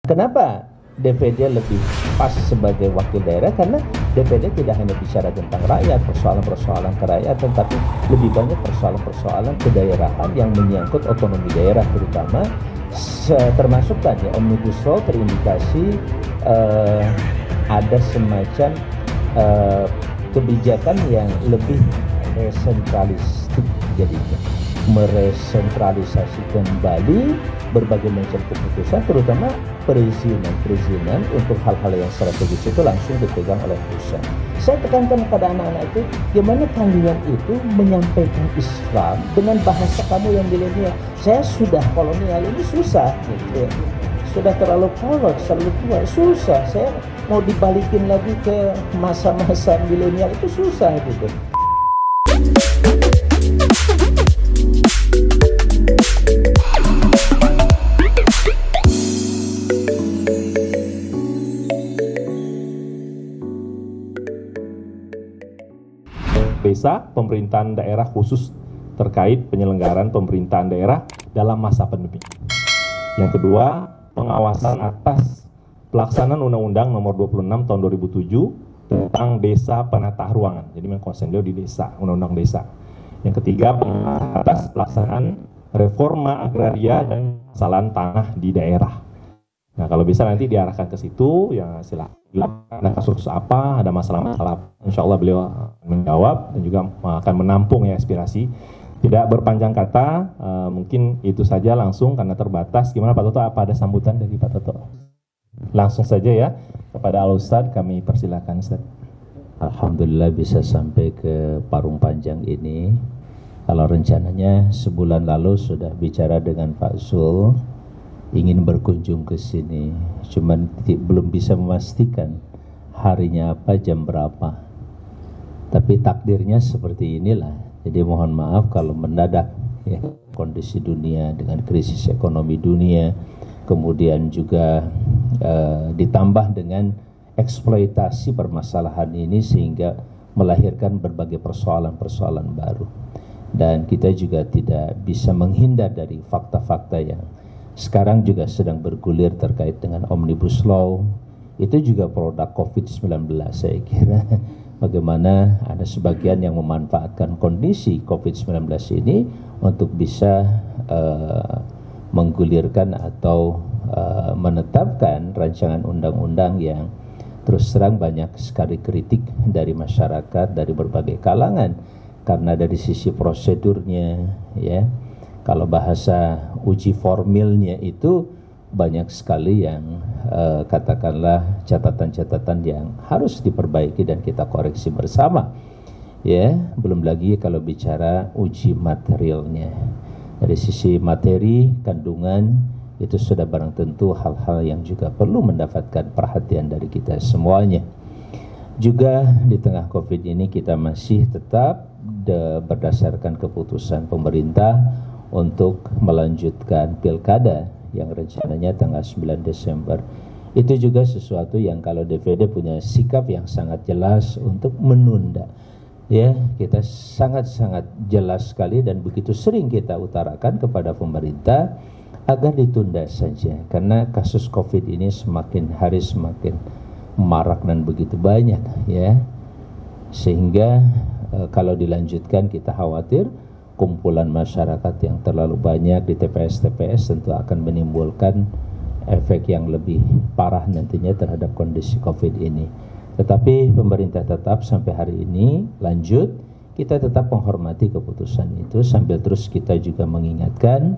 Kenapa DPD lebih pas sebagai wakil daerah? Karena DPD tidak hanya bicara tentang rakyat, persoalan-persoalan kerakyatan, tapi lebih banyak persoalan-persoalan kedaerahan yang menyangkut otonomi daerah, terutama termasuk tadi Omnibus Law terindikasi ada semacam kebijakan yang lebih resentralistik, jadinya meresentralisasi kembali berbagai macam keputusan, terutama perizinan untuk hal-hal yang strategis itu langsung dipegang oleh pusat. Saya tekankan kepada anak-anak itu, gimana kalian itu menyampaikan Islam dengan bahasa kamu yang milenial. Saya sudah kolonial ini susah, gitu. Sudah terlalu kolot, terlalu tua, susah. Saya mau dibalikin lagi ke masa-masa milenial itu susah, gitu. Desa, pemerintahan daerah khusus terkait penyelenggaraan pemerintahan daerah dalam masa pandemi. Yang kedua, pengawasan atas pelaksanaan Undang-Undang Nomor 26 Tahun 2007 tentang Desa Penata Ruangan. Jadi mengkonsentrasi di desa, Undang-Undang Desa. Yang ketiga, pengawasan atas pelaksanaan reforma agraria dan kesalahan tanah di daerah. Nah, kalau bisa nanti diarahkan ke situ, ya silakan. Ada kasus apa, ada masalah-masalah, insya Allah beliau menjawab dan juga akan menampung ya aspirasi. Tidak berpanjang kata, mungkin itu saja langsung karena terbatas. Gimana Pak Toto, apa ada sambutan dari Pak Toto? Langsung saja ya, kepada Al-Ustadz kami persilakan Ustadz. Alhamdulillah bisa sampai ke Parung Panjang ini. Kalau rencananya sebulan lalu sudah bicara dengan Pak Zul, ingin berkunjung ke sini, cuman belum bisa memastikan harinya apa, jam berapa. Tapi takdirnya seperti inilah. Jadi mohon maaf kalau mendadak ya, kondisi dunia dengan krisis ekonomi dunia, kemudian juga ditambah dengan eksploitasi permasalahan ini sehingga melahirkan berbagai persoalan-persoalan baru. Dan kita juga tidak bisa menghindar dari fakta-fakta yang sekarang juga sedang bergulir terkait dengan Omnibus Law. Itu juga produk COVID-19 saya kira. Bagaimana ada sebagian yang memanfaatkan kondisi COVID-19 ini untuk bisa menggulirkan atau menetapkan rancangan undang-undang yang terus terang banyak sekali kritik dari masyarakat, dari berbagai kalangan. Karena dari sisi prosedurnya ya, kalau bahasa uji formilnya itu banyak sekali yang katakanlah catatan-catatan yang harus diperbaiki dan kita koreksi bersama. Ya, belum lagi kalau bicara uji materialnya. Dari sisi materi, kandungan, itu sudah barang tentu hal-hal yang juga perlu mendapatkan perhatian dari kita semuanya. Juga di tengah COVID ini kita masih tetap berdasarkan keputusan pemerintah untuk melanjutkan pilkada yang rencananya tanggal 9 Desember. Itu juga sesuatu yang kalau DPD punya sikap yang sangat jelas untuk menunda. Ya, kita sangat-sangat jelas sekali dan begitu sering kita utarakan kepada pemerintah agar ditunda saja. Karena kasus COVID ini semakin hari semakin marak dan begitu banyak ya. Sehingga kalau dilanjutkan kita khawatir kumpulan masyarakat yang terlalu banyak di TPS-TPS tentu akan menimbulkan efek yang lebih parah nantinya terhadap kondisi COVID ini. Tetapi pemerintah tetap sampai hari ini lanjut, kita tetap menghormati keputusan itu sambil terus kita juga mengingatkan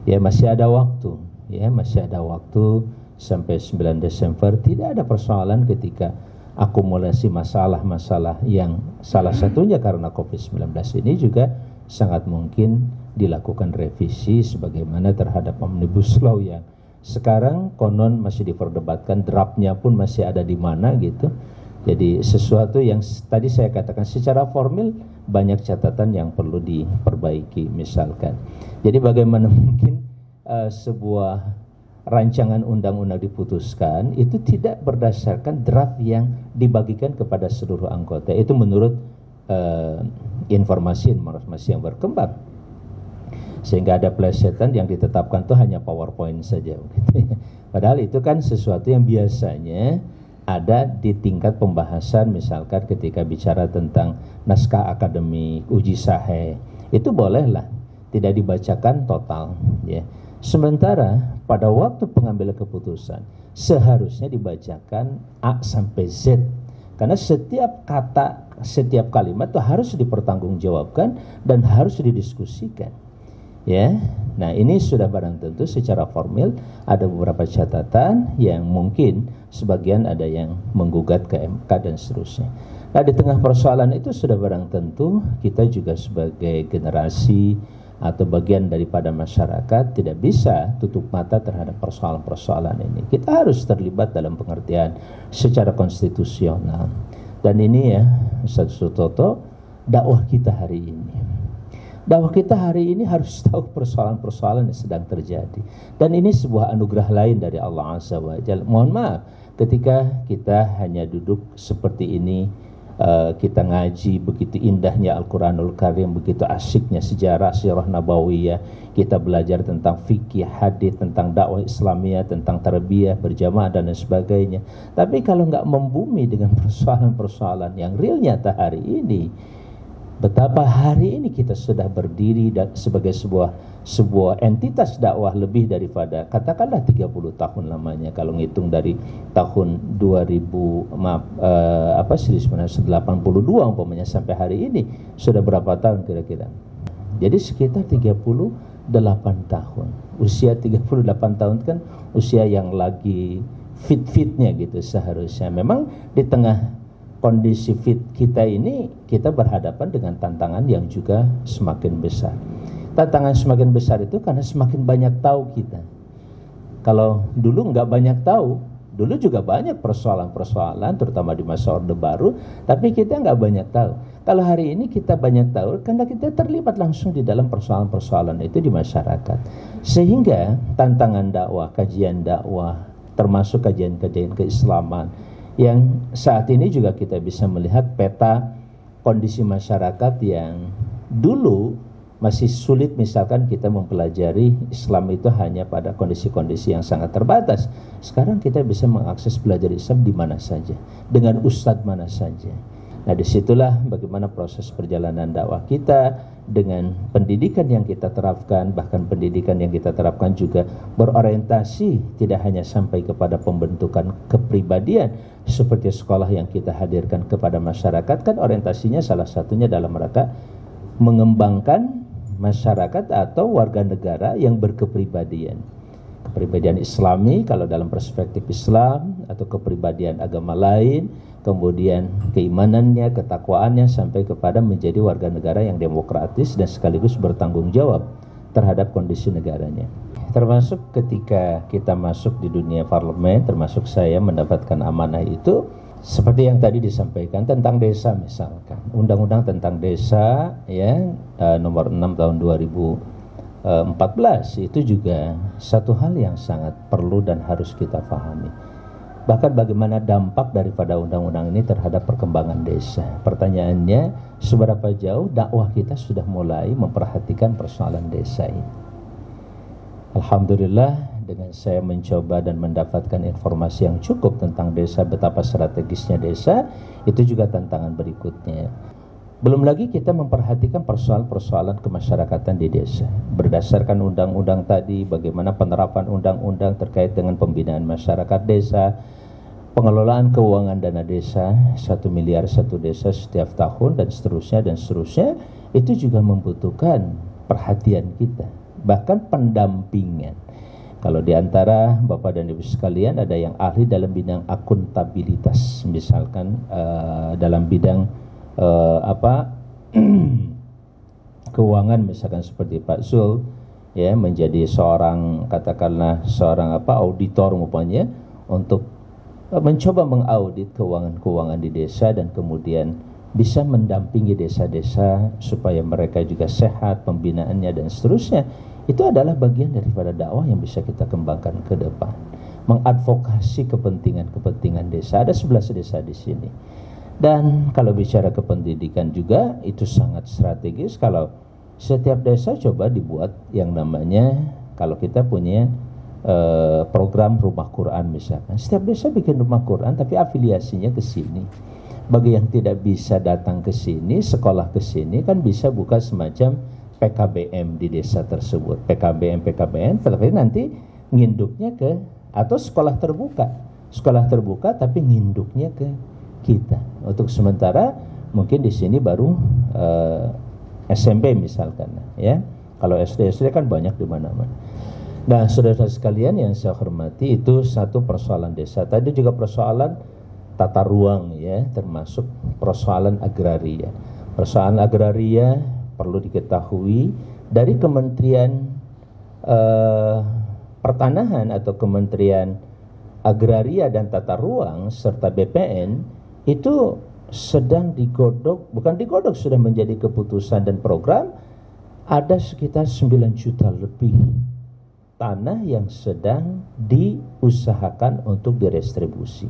ya masih ada waktu, ya masih ada waktu sampai 9 Desember. Tidak ada persoalan ketika akumulasi masalah-masalah yang salah satunya karena COVID-19 ini juga sangat mungkin dilakukan revisi sebagaimana terhadap Omnibus Law yang sekarang konon masih diperdebatkan, draftnya pun masih ada di mana gitu. Jadi sesuatu yang tadi saya katakan secara formil banyak catatan yang perlu diperbaiki misalkan. Jadi bagaimana mungkin sebuah rancangan undang-undang diputuskan itu tidak berdasarkan draft yang dibagikan kepada seluruh anggota. Itu menurut informasi yang berkembang. sehingga ada plesetan yang ditetapkan itu hanya PowerPoint saja. Padahal itu kan sesuatu yang biasanya ada di tingkat pembahasan, misalkan ketika bicara tentang naskah akademik, uji sahih, itu bolehlah tidak dibacakan total, ya. Sementara pada waktu pengambilan keputusan seharusnya dibacakan A sampai Z, karena setiap kata, setiap kalimat itu harus dipertanggungjawabkan dan harus didiskusikan, ya. Nah, ini sudah barang tentu secara formil ada beberapa catatan yang mungkin sebagian ada yang menggugat ke MK dan seterusnya. Nah, di tengah persoalan itu sudah barang tentu kita juga sebagai generasi atau bagian daripada masyarakat tidak bisa tutup mata terhadap persoalan-persoalan ini. Kita harus terlibat dalam pengertian secara konstitusional. Dan ini ya, Ustaz Sutoto, dakwah kita hari ini. Dakwah kita hari ini harus tahu persoalan-persoalan yang sedang terjadi. Dan ini sebuah anugerah lain dari Allah Azza wa Jalla. Mohon maaf ketika kita hanya duduk seperti ini, kita ngaji begitu indahnya Al-Quranul Karim, begitu asyiknya sejarah sirah nabawiyah, kita belajar tentang fikih, hadis, tentang dakwah Islamiyah, tentang tarbiyah berjamaah dan lain sebagainya. Tapi kalau nggak membumi dengan persoalan-persoalan yang real nyata hari ini, betapa hari ini kita sudah berdiri sebagai sebuah entitas dakwah lebih daripada katakanlah 30 tahun lamanya, kalau ngitung dari tahun 1982 umpamanya sampai hari ini sudah berapa tahun kira-kira? Jadi sekitar 38 tahun. Usia 38 tahun kan usia yang lagi fit-fitnya gitu seharusnya. Memang di tengah kondisi fit kita ini, kita berhadapan dengan tantangan yang juga semakin besar. Tantangan semakin besar itu karena semakin banyak tahu kita. Kalau dulu nggak banyak tahu, dulu juga banyak persoalan-persoalan, terutama di masa Orde Baru, tapi kita nggak banyak tahu. Kalau hari ini kita banyak tahu, karena kita terlibat langsung di dalam persoalan-persoalan itu di masyarakat. Sehingga tantangan dakwah, kajian dakwah, termasuk kajian-kajian keislaman, yang saat ini juga kita bisa melihat peta kondisi masyarakat yang dulu masih sulit, misalkan kita mempelajari Islam itu hanya pada kondisi-kondisi yang sangat terbatas. Sekarang kita bisa mengakses belajar Islam di mana saja, dengan ustadz mana saja. Nah, disitulah bagaimana proses perjalanan dakwah kita dengan pendidikan yang kita terapkan, bahkan pendidikan yang kita terapkan juga berorientasi tidak hanya sampai kepada pembentukan kepribadian seperti sekolah yang kita hadirkan kepada masyarakat, kan orientasinya salah satunya dalam rangka mengembangkan masyarakat atau warga negara yang berkepribadian. Kepribadian Islami kalau dalam perspektif Islam, atau kepribadian agama lain, kemudian keimanannya, ketakwaannya, sampai kepada menjadi warga negara yang demokratis dan sekaligus bertanggung jawab terhadap kondisi negaranya. Termasuk ketika kita masuk di dunia parlemen, termasuk saya mendapatkan amanah itu, seperti yang tadi disampaikan tentang desa misalkan. Undang-undang tentang desa ya, nomor 6 tahun 2014 itu juga satu hal yang sangat perlu dan harus kita pahami. Bahkan bagaimana dampak daripada undang-undang ini terhadap perkembangan desa. Pertanyaannya, seberapa jauh dakwah kita sudah mulai memperhatikan persoalan desa ini. Alhamdulillah, dengan saya mencoba dan mendapatkan informasi yang cukup tentang desa, betapa strategisnya desa, itu juga tantangan berikutnya. Belum lagi kita memperhatikan persoalan-persoalan kemasyarakatan di desa. Berdasarkan undang-undang tadi, bagaimana penerapan undang-undang terkait dengan pembinaan masyarakat desa, pengelolaan keuangan dana desa, 1 miliar satu desa setiap tahun, dan seterusnya, itu juga membutuhkan perhatian kita, bahkan pendampingan. Kalau di antara Bapak dan Ibu sekalian ada yang ahli dalam bidang akuntabilitas, misalkan dalam bidang keuangan, misalkan seperti Pak Zul ya, menjadi seorang katakanlah seorang auditor umpamanya, untuk mencoba mengaudit keuangan-keuangan di desa dan kemudian bisa mendampingi desa-desa supaya mereka juga sehat pembinaannya dan seterusnya. Itu adalah bagian daripada dakwah yang bisa kita kembangkan ke depan, mengadvokasi kepentingan-kepentingan desa. Ada 11 desa di sini. Dan kalau bicara kependidikan juga itu sangat strategis. Kalau Setiap desa coba dibuat yang namanya, kalau kita punya program rumah Quran misalkan, setiap desa bikin rumah Quran tapi afiliasinya ke sini. Bagi yang tidak bisa datang ke sini, sekolah ke sini, kan bisa buka semacam PKBM di desa tersebut. PKBM, tapi nanti nginduknya ke, atau sekolah terbuka tapi nginduknya ke kita. Untuk sementara mungkin di sini baru SMP misalkan, ya. Kalau SD kan banyak di mana-mana. Nah, saudara sekalian yang saya hormati, itu satu persoalan desa. Tadi juga persoalan tata ruang, ya, termasuk persoalan agraria. Persoalan agraria perlu diketahui dari Kementerian Pertanahan atau Kementerian Agraria dan Tata Ruang serta BPN itu sedang digodok, bukan digodok, sudah menjadi keputusan dan program. Ada sekitar 9 juta lebih tanah yang sedang diusahakan untuk direstribusi,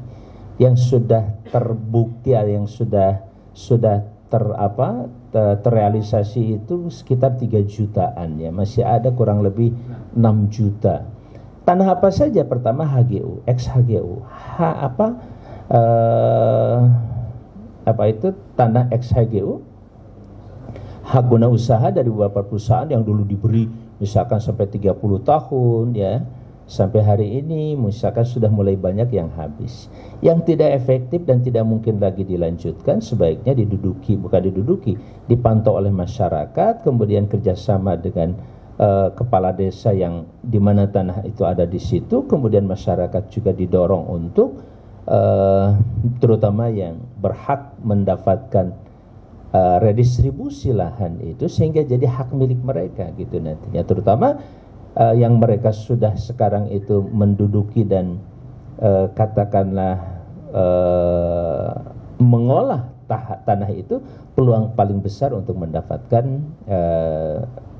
yang sudah terbukti, yang sudah terrealisasi itu sekitar 3 jutaan, ya. Masih ada kurang lebih 6 juta. Tanah apa saja? Pertama HGU, ex-HGU, tanah ex-HGU, hak guna usaha dari beberapa perusahaan yang dulu diberi misalkan sampai 30 tahun, ya, sampai hari ini misalkan sudah mulai banyak yang habis, yang tidak efektif dan tidak mungkin lagi dilanjutkan. Sebaiknya dipantau oleh masyarakat, kemudian kerjasama dengan kepala desa yang dimana tanah itu ada di situ, kemudian masyarakat juga didorong untuk terutama yang berhak mendapatkan redistribusi lahan itu sehingga jadi hak milik mereka gitu nantinya, terutama yang mereka sudah sekarang itu menduduki dan katakanlah mengolah tanah itu, peluang paling besar untuk mendapatkan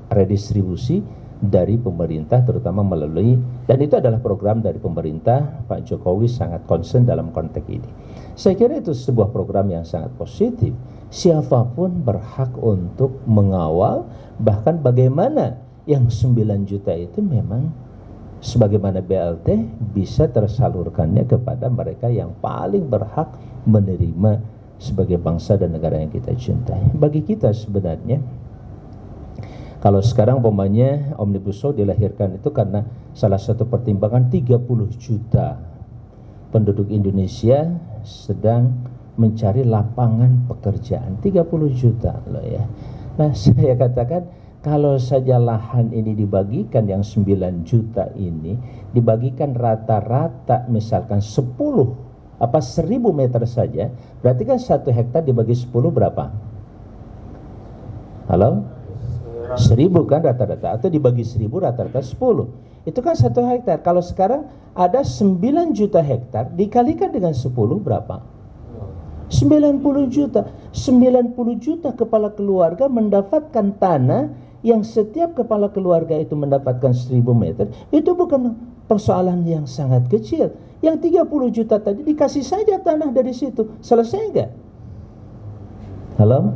redistribusi dari pemerintah, terutama melalui, dan itu adalah program dari pemerintah. Pak Jokowi sangat concern dalam konteks ini. Saya kira itu sebuah program yang sangat positif. Siapapun berhak untuk mengawal, bahkan bagaimana yang 9 juta itu memang sebagaimana BLT bisa tersalurkannya kepada mereka yang paling berhak menerima sebagai bangsa dan negara yang kita cintai. Bagi kita sebenarnya, kalau sekarang umpamanya Omnibus Law dilahirkan itu karena salah satu pertimbangan 30 juta penduduk Indonesia sedang mencari lapangan pekerjaan. 30 juta loh, ya. Nah, saya katakan kalau saja lahan ini dibagikan, yang 9 juta ini dibagikan rata-rata misalkan 10 1000 meter saja, berarti kan 1 hektar dibagi 10 berapa? Halo? 1000 kan rata-rata, atau dibagi 1000 rata-rata 10. Itu kan 1 hektar. Kalau sekarang ada 9 juta hektar dikalikan dengan 10 berapa? 90 juta. 90 juta kepala keluarga mendapatkan tanah, yang setiap kepala keluarga itu mendapatkan 1000 meter. Itu bukan persoalan yang sangat kecil. Yang 30 juta tadi dikasih saja tanah dari situ, selesai enggak? Halo?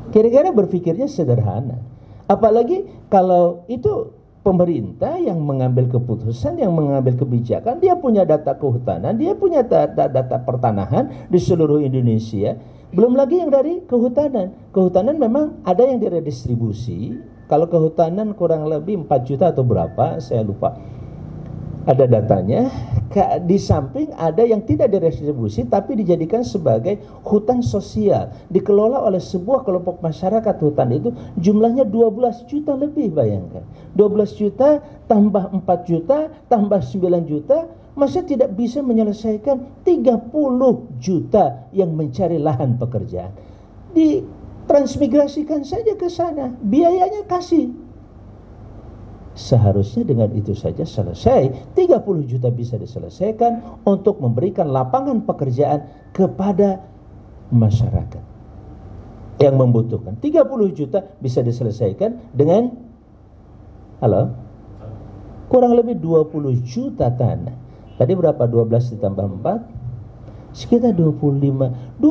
Kira-kira berpikirnya sederhana. Apalagi kalau itu pemerintah yang mengambil keputusan, yang mengambil kebijakan, dia punya data kehutanan, dia punya data pertanahan di seluruh Indonesia. Belum lagi yang dari kehutanan. Kehutanan memang ada yang diredistribusi. Kalau kehutanan kurang lebih 4 juta atau berapa, saya lupa. Ada datanya. Di samping ada yang tidak diredistribusi tapi dijadikan sebagai hutan sosial, dikelola oleh sebuah kelompok masyarakat. Hutan itu jumlahnya 12 juta lebih, bayangkan. 12 juta tambah 4 juta tambah 9 juta, masa tidak bisa menyelesaikan 30 juta yang mencari lahan pekerjaan. Ditransmigrasikan saja ke sana, biayanya kasih. Seharusnya dengan itu saja selesai. 30 juta bisa diselesaikan untuk memberikan lapangan pekerjaan kepada masyarakat yang membutuhkan. 30 juta bisa diselesaikan dengan, halo, kurang lebih 20 juta tanah. Tadi berapa? 12 ditambah 4? Sekitar 25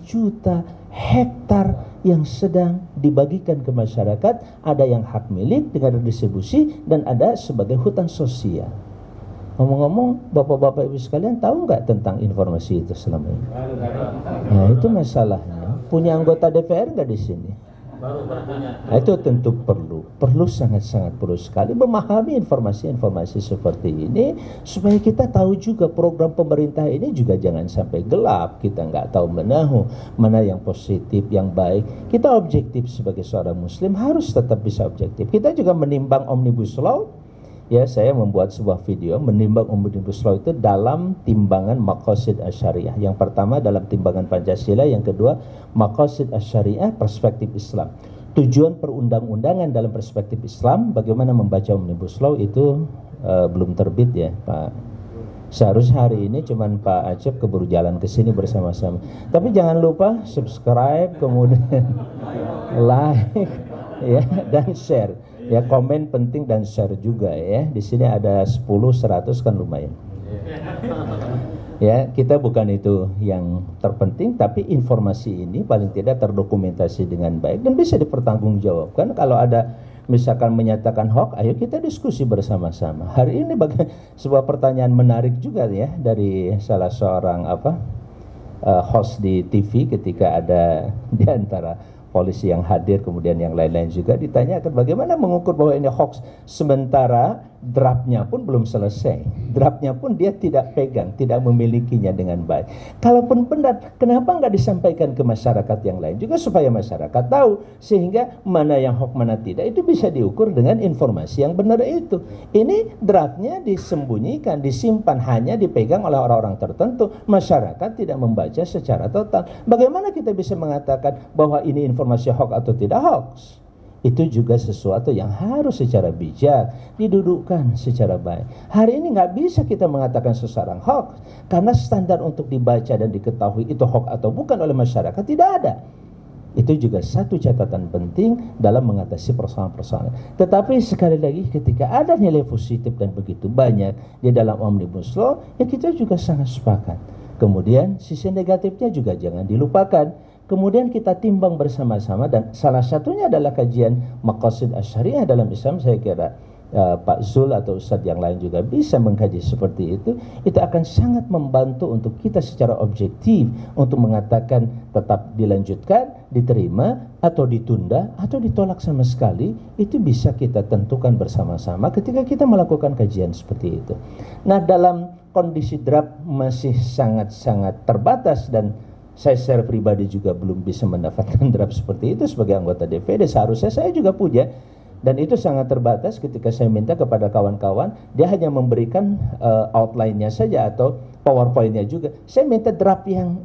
juta hektar yang sedang dibagikan ke masyarakat, ada yang hak milik dengan redistribusi dan ada sebagai hutan sosial. Ngomong-ngomong, bapak-bapak ibu sekalian tahu nggak tentang informasi itu selama ini? Nah itu masalahnya. Punya anggota DPR nggak di sini? Nah, itu tentu perlu sangat-sangat perlu sekali memahami informasi-informasi seperti ini supaya kita tahu juga program pemerintah ini juga jangan sampai gelap, kita nggak tahu menahu mana yang positif, yang baik. Kita objektif sebagai seorang muslim harus tetap bisa objektif. Kita juga menimbang Omnibus Law. Ya, saya membuat sebuah video menimbang Omnibus Law itu dalam timbangan maqasid asy-syariah. Yang pertama dalam timbangan Pancasila, yang kedua maqasid asy-syariah perspektif Islam. Tujuan perundang-undangan dalam perspektif Islam, bagaimana membaca Omnibus Law itu belum terbit ya, Pak. Seharusnya hari ini cuman Pak Acep keburu jalan ke sini bersama-sama. Tapi jangan lupa subscribe, kemudian like ya, dan share. Ya, komen penting dan share juga ya. Di sini ada 10, 100 kan lumayan. Ya, kita bukan itu yang terpenting, tapi informasi ini paling tidak terdokumentasi dengan baik dan bisa dipertanggungjawabkan. Kalau ada misalkan menyatakan hoax, ayo kita diskusi bersama-sama. Hari ini sebuah pertanyaan menarik juga ya dari salah seorang host di TV ketika ada di antara polisi yang hadir, kemudian yang lain-lain juga ditanyakan bagaimana mengukur bahwa ini hoax, sementara draftnya pun belum selesai, draftnya pun dia tidak pegang, tidak memilikinya dengan baik. Kalaupun benar, kenapa nggak disampaikan ke masyarakat yang lain juga supaya masyarakat tahu, sehingga mana yang hoax mana tidak itu bisa diukur dengan informasi yang benar itu. Ini draftnya disembunyikan, disimpan, hanya dipegang oleh orang-orang tertentu, masyarakat tidak membaca secara total. Bagaimana kita bisa mengatakan bahwa ini informasi hoax atau tidak hoax? Itu juga sesuatu yang harus secara bijak didudukkan secara baik. Hari ini nggak bisa kita mengatakan seseorang hoax karena standar untuk dibaca dan diketahui itu hoax atau bukan oleh masyarakat tidak ada. Itu juga satu catatan penting dalam mengatasi persoalan-persoalan. Tetapi sekali lagi ketika ada nilai positif dan begitu banyak di dalam Omnibus Law, ya kita juga sangat sepakat. Kemudian sisi negatifnya juga jangan dilupakan. Kemudian kita timbang bersama-sama dan salah satunya adalah kajian maqasid asy-syariah dalam Islam. Saya kira Pak Zul atau Ustadz yang lain juga bisa mengkaji seperti itu. Itu akan sangat membantu untuk kita secara objektif untuk mengatakan tetap dilanjutkan, diterima, atau ditunda, atau ditolak sama sekali. Itu bisa kita tentukan bersama-sama ketika kita melakukan kajian seperti itu. Nah, dalam kondisi draft masih sangat-sangat terbatas dan saya secara pribadi juga belum bisa mendapatkan draft seperti itu sebagai anggota DPD. Seharusnya saya juga punya, dan itu sangat terbatas. Ketika saya minta kepada kawan-kawan, dia hanya memberikan outline-nya saja atau PowerPoint-nya juga. Saya minta draft yang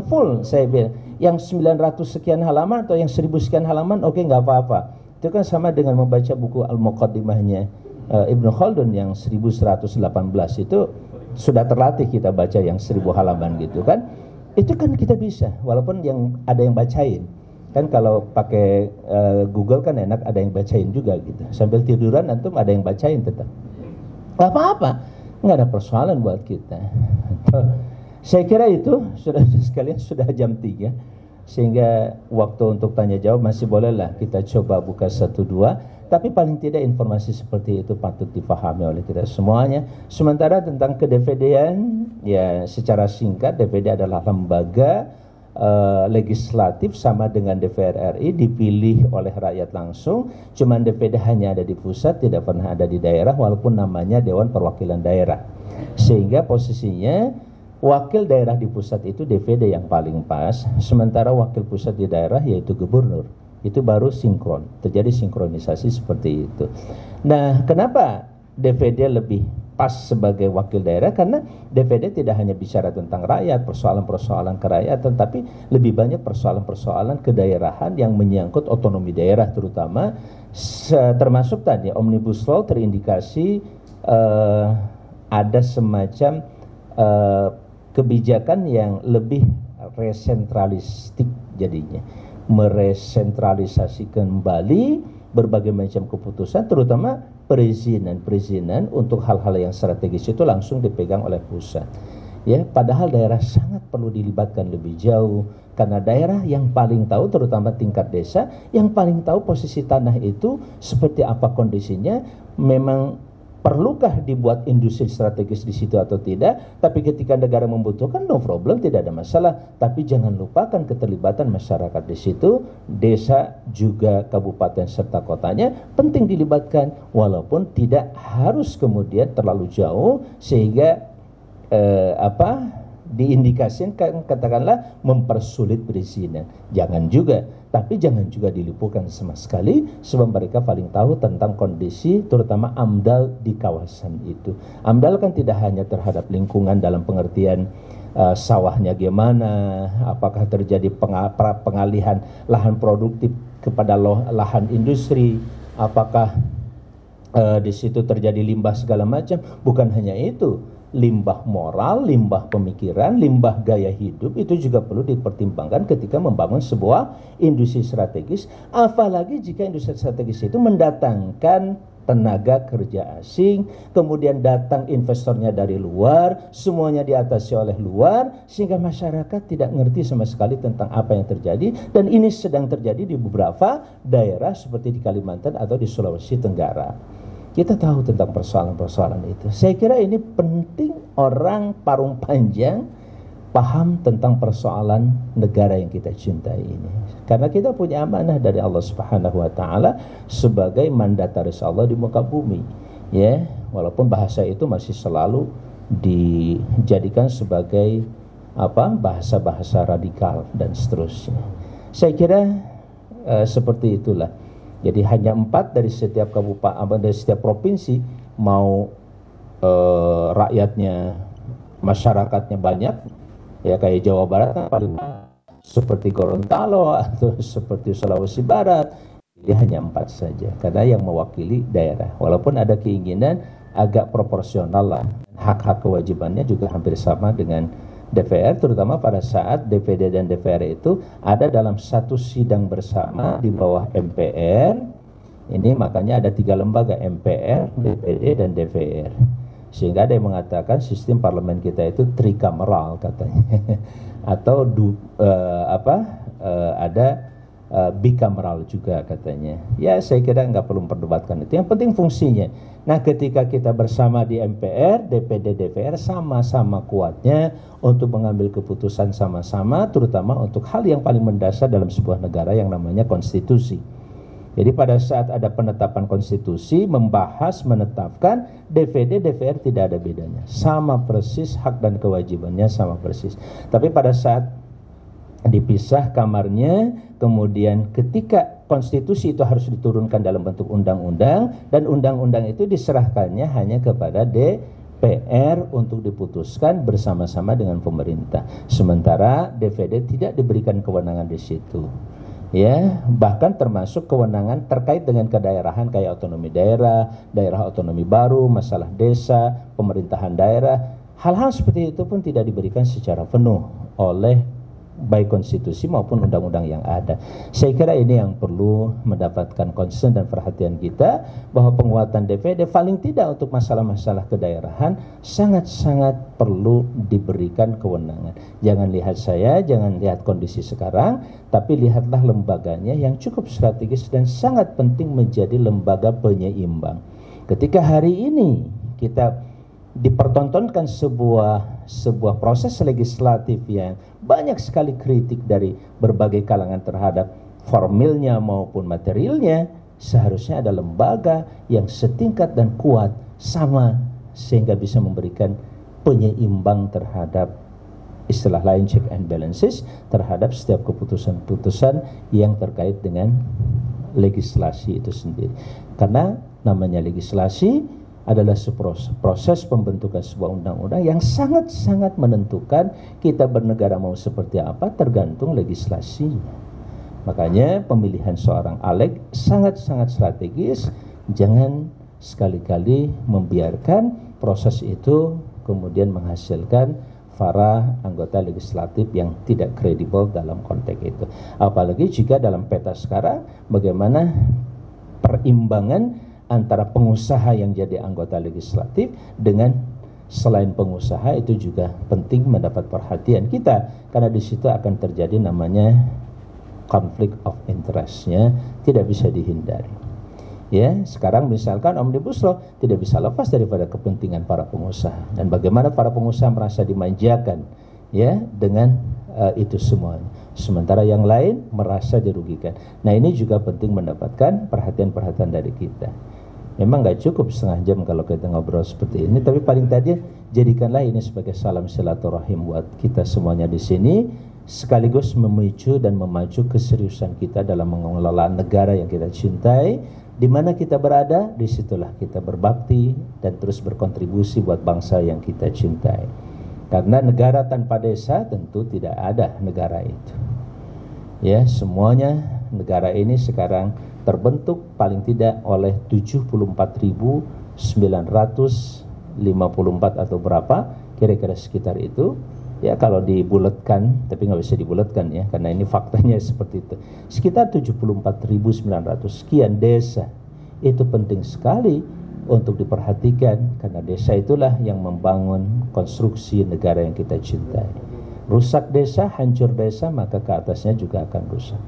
full. Saya bilang yang 900 sekian halaman atau yang 1000 sekian halaman, oke, nggak apa-apa. Itu kan sama dengan membaca buku Al-Muqaddimahnya Ibnu Khaldun yang 1118 itu. Sudah terlatih kita baca yang 1000 halaman gitu kan. Itu kan kita bisa, walaupun yang ada yang bacain. Kan kalau pakai Google kan enak, ada yang bacain juga gitu. Sambil tiduran antum ada yang bacain tetap. Gak apa-apa, nggak ada persoalan buat kita. Saya kira itu sudah sekalian sudah jam 3, sehingga waktu untuk tanya jawab masih bolehlah kita coba buka 1-2. Tapi paling tidak informasi seperti itu patut dipahami oleh kita semuanya. Sementara tentang ke-DPD-an, ya secara singkat, DPD adalah lembaga legislatif sama dengan DPR RI, dipilih oleh rakyat langsung. Cuman DPD hanya ada di pusat, tidak pernah ada di daerah, walaupun namanya Dewan Perwakilan Daerah. Sehingga posisinya wakil daerah di pusat itu DPD yang paling pas, sementara wakil pusat di daerah yaitu gubernur. Itu baru sinkron, terjadi sinkronisasi seperti itu. Nah, kenapa DPD lebih pas sebagai wakil daerah? Karena DPD tidak hanya bicara tentang rakyat, persoalan-persoalan kerakyatan, tapi lebih banyak persoalan-persoalan kedaerahan yang menyangkut otonomi daerah terutama, termasuk tadi Omnibus Law terindikasi ada semacam kebijakan yang lebih resentralistik jadinya. Meresentralisasi kembali berbagai macam keputusan, terutama perizinan untuk hal-hal yang strategis itu langsung dipegang oleh pusat. Ya, padahal daerah sangat perlu dilibatkan lebih jauh, karena daerah yang paling tahu, terutama tingkat desa, yang paling tahu posisi tanah itu seperti apa kondisinya. Memang perlukah dibuat industri strategis di situ atau tidak? Tapi ketika negara membutuhkan, no problem, tidak ada masalah. Tapi jangan lupakan keterlibatan masyarakat di situ, desa juga kabupaten serta kotanya penting dilibatkan, walaupun tidak harus kemudian terlalu jauh sehingga diindikasikan katakanlah mempersulit perizinan. Jangan juga, tapi jangan juga diluputkan sama sekali, sebab mereka paling tahu tentang kondisi terutama AMDAL di kawasan itu. AMDAL kan tidak hanya terhadap lingkungan dalam pengertian sawahnya gimana, apakah terjadi pengalihan lahan produktif kepada lahan industri, apakah di situ terjadi limbah segala macam. Bukan hanya itu, limbah moral, limbah pemikiran, limbah gaya hidup itu juga perlu dipertimbangkan ketika membangun sebuah industri strategis. Apalagi jika industri strategis itu mendatangkan tenaga kerja asing, kemudian datang investornya dari luar, semuanya diatasi oleh luar, sehingga masyarakat tidak ngerti sama sekali tentang apa yang terjadi. Dan ini sedang terjadi di beberapa daerah seperti di Kalimantan atau di Sulawesi Tenggara. Kita tahu tentang persoalan-persoalan itu. Saya kira ini penting orang Parung Panjang paham tentang persoalan negara yang kita cintai ini. Karena kita punya amanah dari Allah Subhanahu wa taala sebagai mandataris Allah di muka bumi. Ya, walaupun bahasa itu masih selalu dijadikan sebagai bahasa-bahasa radikal dan seterusnya. Saya kira seperti itulah. Jadi hanya 4 dari setiap kabupaten, dari setiap provinsi, mau rakyatnya, masyarakatnya banyak, ya kayak Jawa Barat kan paling seperti Gorontalo atau seperti Sulawesi Barat, dia hanya 4 saja, karena yang mewakili daerah. Walaupun ada keinginan agak proporsional lah, hak-hak kewajibannya juga hampir sama dengan DPR, terutama pada saat DPD dan DPR itu ada dalam satu sidang bersama di bawah MPR. Ini makanya ada 3 lembaga, MPR, DPD, dan DPR. Sehingga ada yang mengatakan sistem parlemen kita itu trikameral katanya, atau ada bikameral juga katanya. Ya, saya kira nggak perlu memperdebatkan itu. Yang penting fungsinya. Nah, ketika kita bersama di MPR, DPD, DPR sama-sama kuatnya untuk mengambil keputusan sama-sama, terutama untuk hal yang paling mendasar dalam sebuah negara yang namanya konstitusi. Jadi pada saat ada penetapan konstitusi, membahas, menetapkan, DPD, DPR tidak ada bedanya. Sama persis, hak dan kewajibannya sama persis. Tapi pada saat dipisah kamarnya, kemudian ketika konstitusi itu harus diturunkan dalam bentuk undang-undang, dan undang-undang itu diserahkannya hanya kepada DPR untuk diputuskan bersama-sama dengan pemerintah. Sementara DPD tidak diberikan kewenangan di situ. Ya, bahkan termasuk kewenangan terkait dengan kedaerahan kayak otonomi daerah, daerah otonomi baru, masalah desa, pemerintahan daerah. Hal-hal seperti itu pun tidak diberikan secara penuh oleh baik konstitusi maupun undang-undang yang ada. Saya kira ini yang perlu mendapatkan concern dan perhatian kita, bahwa penguatan DPD paling tidak untuk masalah-masalah kedaerahan sangat-sangat perlu diberikan kewenangan. Jangan lihat saya, jangan lihat kondisi sekarang, tapi lihatlah lembaganya yang cukup strategis dan sangat penting menjadi lembaga penyeimbang. Ketika hari ini kita dipertontonkan sebuah proses legislatif yang banyak sekali kritik dari berbagai kalangan terhadap formilnya maupun materialnya, seharusnya ada lembaga yang setingkat dan kuat sama, sehingga bisa memberikan penyeimbang terhadap, istilah lain check and balances, terhadap setiap keputusan-keputusan yang terkait dengan legislasi itu sendiri. Karena namanya legislasi adalah proses pembentukan sebuah undang-undang yang sangat-sangat menentukan kita bernegara mau seperti apa, tergantung legislasinya. Makanya pemilihan seorang ALEG sangat-sangat strategis. Jangan sekali-kali membiarkan proses itu kemudian menghasilkan para anggota legislatif yang tidak kredibel dalam konteks itu. Apalagi jika dalam peta sekarang bagaimana perimbangan antara pengusaha yang jadi anggota legislatif dengan selain pengusaha itu juga penting mendapat perhatian kita, karena di situ akan terjadi namanya conflict of interest-nya, tidak bisa dihindari. Ya, sekarang misalkan Omnibus Law tidak bisa lepas daripada kepentingan para pengusaha, dan bagaimana para pengusaha merasa dimanjakan ya dengan itu semuanya, sementara yang lain merasa dirugikan. Nah, ini juga penting mendapatkan perhatian-perhatian dari kita. Memang nggak cukup setengah jam kalau kita ngobrol seperti ini, tapi paling tadi jadikanlah ini sebagai salam silaturahim buat kita semuanya di sini, sekaligus memicu dan memacu keseriusan kita dalam mengelola negara yang kita cintai. Di mana kita berada, disitulah kita berbakti dan terus berkontribusi buat bangsa yang kita cintai. Karena negara tanpa desa tentu tidak ada negara itu. Ya, semuanya negara ini sekarang terbentuk paling tidak oleh 74.954 atau berapa, kira-kira sekitar itu. Ya, kalau dibulatkan, tapi nggak bisa dibulatkan ya, karena ini faktanya seperti itu. Sekitar 74.900 sekian desa. Itu penting sekali untuk diperhatikan, karena desa itulah yang membangun konstruksi negara yang kita cintai. Rusak desa, hancur desa, maka ke atasnya juga akan rusak.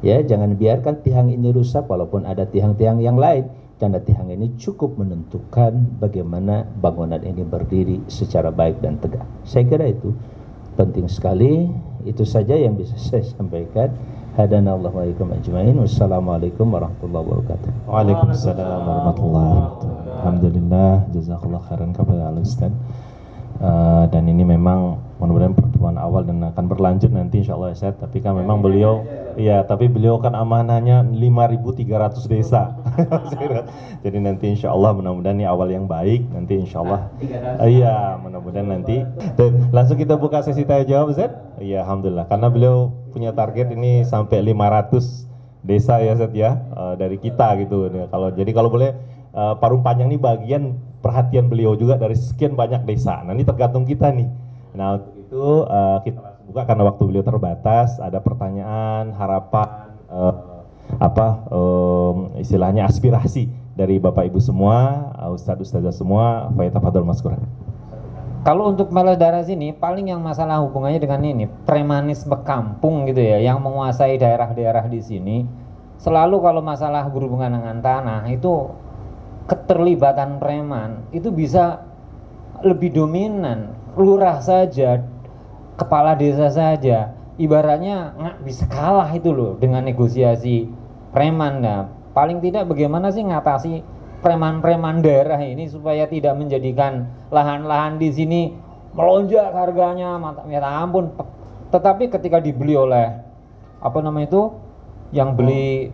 Ya, jangan biarkan tiang ini rusak walaupun ada tiang-tiang yang lain, karena tiang ini cukup menentukan bagaimana bangunan ini berdiri secara baik dan tegak. Saya kira itu penting sekali. Itu saja yang bisa saya sampaikan. Hadanallahu wa iyyakum ajmain. Wassalamualaikum warahmatullahi wabarakatuh. Waalaikumsalam warahmatullahi wabarakatuh. Alhamdulillah, jazakallah khairan kepada Al-Ustaz. Dan ini memang mudah-mudahan pertemuan awal dan akan berlanjut nanti insya Allah ya Ustaz. Tapi kan memang beliau, ya tapi beliau kan amanahnya 5.300 desa. Jadi nanti insya Allah mudah-mudahan ini awal yang baik. Nanti insya Allah, iya mudah-mudahan nanti. Dan langsung kita buka sesi tanya jawab Ustaz. Iya alhamdulillah, karena beliau punya target ini sampai 500 desa ya Ustaz ya, dari kita gitu. Kalau boleh Parung Panjang ini bagian perhatian beliau juga dari sekian banyak desa. Nah ini tergantung kita nih. Nah untuk itu kita buka karena waktu beliau terbatas. Ada pertanyaan, harapan, istilahnya aspirasi dari Bapak Ibu semua, Ustadz-Ustadzah semua. Faitafadhol Maskuran. Kalau untuk Maladeras ini paling yang masalah hubungannya dengan ini premanisme kampung gitu ya, yang menguasai daerah-daerah di sini. Selalu kalau masalah berhubungan dengan tanah itu keterlibatan preman itu bisa lebih dominan. Lurah saja, kepala desa saja, ibaratnya nggak bisa kalah itu loh dengan negosiasi preman. Nah, paling tidak bagaimana sih ngatasi preman-preman daerah ini supaya tidak menjadikan lahan-lahan di sini melonjak harganya, minta ampun. Tetapi ketika dibeli oleh yang beli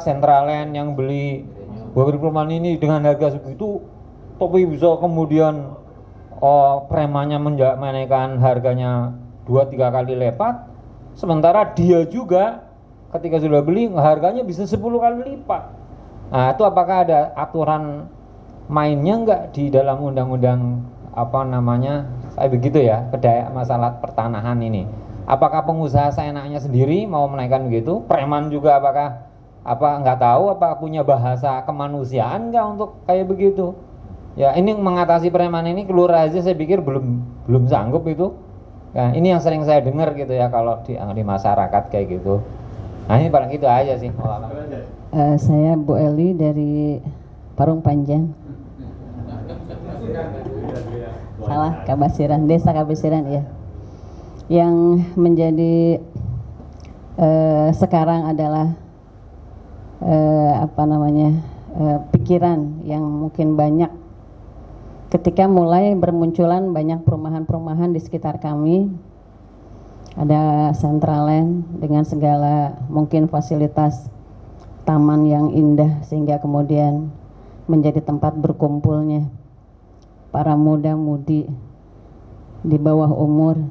Centraland, yang beli pabrik perumahan ini dengan harga segitu, tapi bisa kemudian premannya menaikkan harganya 2-3 kali lipat, sementara dia juga ketika sudah beli harganya bisa 10 kali lipat. Nah itu apakah ada aturan mainnya enggak di dalam undang-undang saya begitu ya, masalah pertanahan ini? Apakah pengusaha seenaknya sendiri mau menaikkan begitu? Preman juga apakah nggak tahu, apa punya bahasa kemanusiaan nggak untuk kayak begitu? Ya ini mengatasi preman ini kelurahan aja saya pikir belum sanggup itu. Nah ini yang sering saya dengar gitu ya kalau di masyarakat kayak gitu. Nah ini paling itu aja sih. Saya Bu Eli dari Parung Panjang. Salah, Kabasiran, Desa Kabasiran ya. Yang menjadi sekarang adalah pikiran yang mungkin banyak ketika mulai bermunculan banyak perumahan-perumahan di sekitar kami. Ada Centraland dengan segala mungkin fasilitas taman yang indah sehingga kemudian menjadi tempat berkumpulnya para muda-mudi di bawah umur.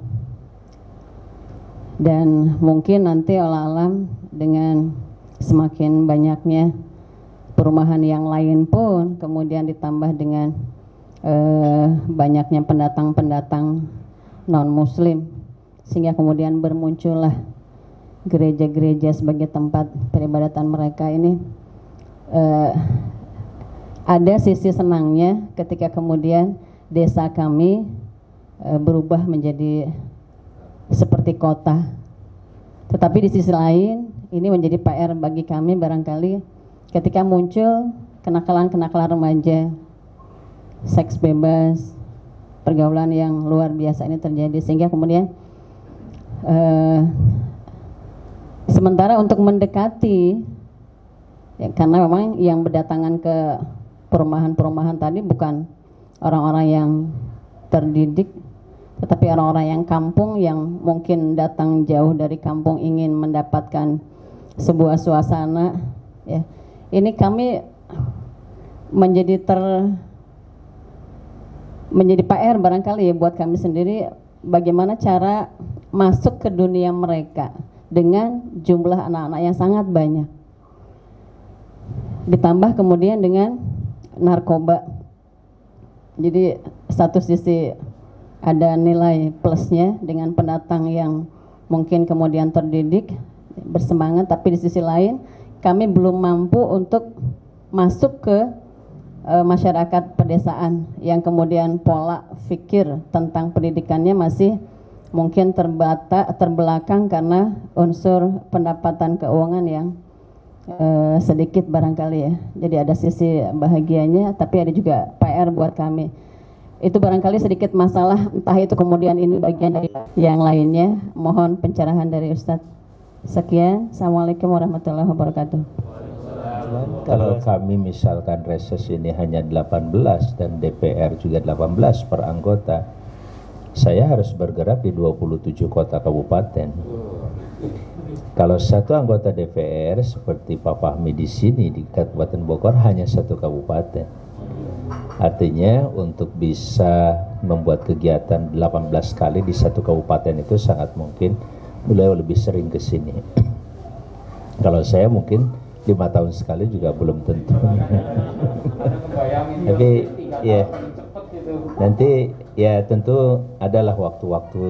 Dan mungkin nanti Allah-alam dengan semakin banyaknya perumahan yang lain pun kemudian ditambah dengan banyaknya pendatang-pendatang non-muslim, sehingga kemudian bermuncullah gereja-gereja sebagai tempat peribadatan mereka ini. Ada sisi senangnya ketika kemudian desa kami berubah menjadi seperti kota. Tetapi di sisi lain ini menjadi PR bagi kami barangkali ketika muncul kenakalan-kenakalan remaja, seks bebas, pergaulan yang luar biasa ini terjadi, sehingga kemudian sementara untuk mendekati ya, karena memang yang berdatangan ke perumahan-perumahan tadi bukan orang-orang yang terdidik, tetapi orang-orang yang kampung yang mungkin datang jauh dari kampung ingin mendapatkan sebuah suasana ya. Ini kami menjadi PR barangkali ya buat kami sendiri, bagaimana cara masuk ke dunia mereka dengan jumlah anak-anak yang sangat banyak, ditambah kemudian dengan narkoba. Jadi satu sisi ada nilai plusnya dengan pendatang yang mungkin kemudian terdidik, bersemangat, tapi di sisi lain kami belum mampu untuk masuk ke masyarakat pedesaan yang kemudian pola pikir tentang pendidikannya masih mungkin terbelakang karena unsur pendapatan keuangan yang sedikit barangkali ya. Jadi ada sisi bahagianya, tapi ada juga PR buat kami. Itu barangkali sedikit masalah, entah itu kemudian ini bagian dari yang lainnya. Mohon pencerahan dari Ustadz. Sekian, Assalamualaikum warahmatullahi wabarakatuh. Kalau kami misalkan reses ini hanya 18 dan DPR juga 18 per anggota, saya harus bergerak di 27 kota kabupaten. Kalau satu anggota DPR seperti Pak Fahmi di sini di Kabupaten Bogor hanya satu kabupaten. Artinya untuk bisa membuat kegiatan 18 kali di satu kabupaten itu sangat mungkin beliau lebih sering ke sini. Kalau saya mungkin 5 tahun sekali juga belum tentu. Tapi ya nanti ya tentu adalah waktu-waktu